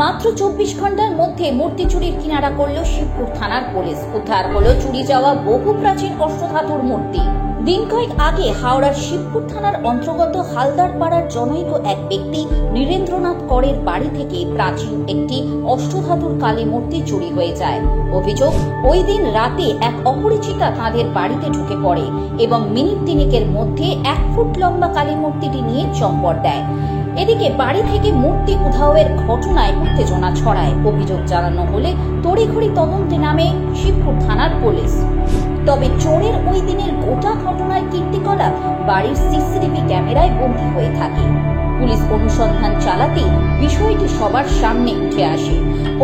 মাত্র 24 ঘন্টার মধ্যে মূর্তি চুরির কিনারা করল শিবপুর থানার পুলিশ। উদ্ধার হলো চুরি যাওয়া বহু প্রাচীন অষ্টধাতুর মূর্তি। দিন কয়েক আগে হাওড়ার শিবপুর থানার অন্তর্গত হালদার পাড়ার জনৈক এক ব্যক্তি নীরেন্দ্রনাথ করের বাড়ি থেকে প্রাচীন একটি অষ্টধাতুর কালী মূর্তি চুরি হয়ে যায়। অভিযোগ, ওই দিন রাতে এক অপরিচিতা তাঁদের বাড়িতে ঢুকে পড়ে এবং মিনিট তিনেকের মধ্যে 1 ফুট লম্বা কালী মূর্তিটি নিয়ে চম্পট দেয়। এদিকে বাড়ি থেকে মূর্তি উধাওয়ের ঘটনায় উত্তেজনা ছড়ায়। অভিযোগ জানানো হলে তড়িঘড়ি তদন্তে নামে শিবপুর থানার পুলিশ। তবে চোরের ওই দিনের গোটা ঘটনার কীর্তিকলাপ বাড়ির সিসিটিভি ক্যামেরায় বন্দী হয়ে থাকে। পুলিশ অনুসন্ধান চালাতেই বিষয়টি সবার সামনে উঠে আসে।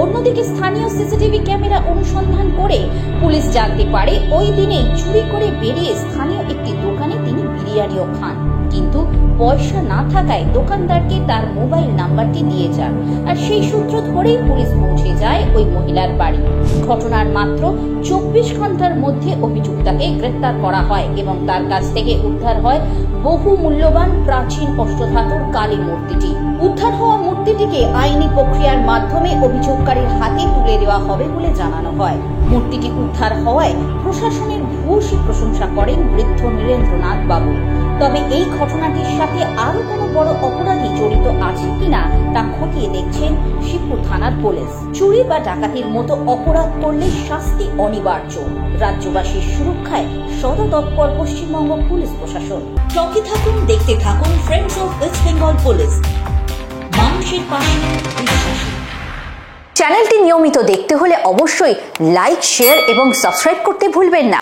অন্যদিকে স্থানীয় সিসিটিভি ক্যামেরা অনুসন্ধান করে পুলিশ জানতে পারে ওই দিনে চুরি করে বেরিয়ে স্থানীয় একটি দোকানে তিনি বিরিয়ানিও খান, কিন্তু পয়সা না থাকায় দোকানদারকে তার মোবাইল নাম্বারটি দিয়ে যান। আর সেই সূত্র ধরেই পুলিশ পৌঁছে যায় ওই মহিলার বাড়ি। ঘটনার মাত্র 24 ঘন্টার মধ্যে অভিযুক্তকে গ্রেফতার করা হয় এবং তার কাছ থেকে উদ্ধার হয় বহু মূল্যবান প্রাচীন অষ্টধাতুর কালী মূর্তিটি। উদ্ধার হওয়া মূর্তিটিকে আইনি প্রক্রিয়ার মাধ্যমে অভিযোগকারীর হাতে তুলে দেওয়া হবে বলে জানানো হয়। মূর্তিটি উদ্ধার হওয়ায় প্রশাসনের ভূয়সী প্রশংসা করেন বৃদ্ধ নীরেন্দ্রনাথ বাবু। তবে এই ঘটনাটির সাথে আরো কোনো বড় অপরাধী জড়িত আছে কিনা তা খতিয়ে দেখছেন শিবপুর থানার পুলিশ। চুরি বা ডাকাতির মতো অপরাধ করলে শাস্তি অনিবার্য। রাজ্যবাসীর সুরক্ষায় সদতৎপর পশ্চিমবঙ্গ পুলিশ প্রশাসন। চোখে থাকুন, দেখতে থাকুন friends of West Bengal police, মানুষের পাশে বিশ্বাসী। চ্যানেলটি নিয়মিত দেখতে হলে অবশ্যই লাইক, শেয়ার এবং সাবস্ক্রাইব করতে ভুলবেন না।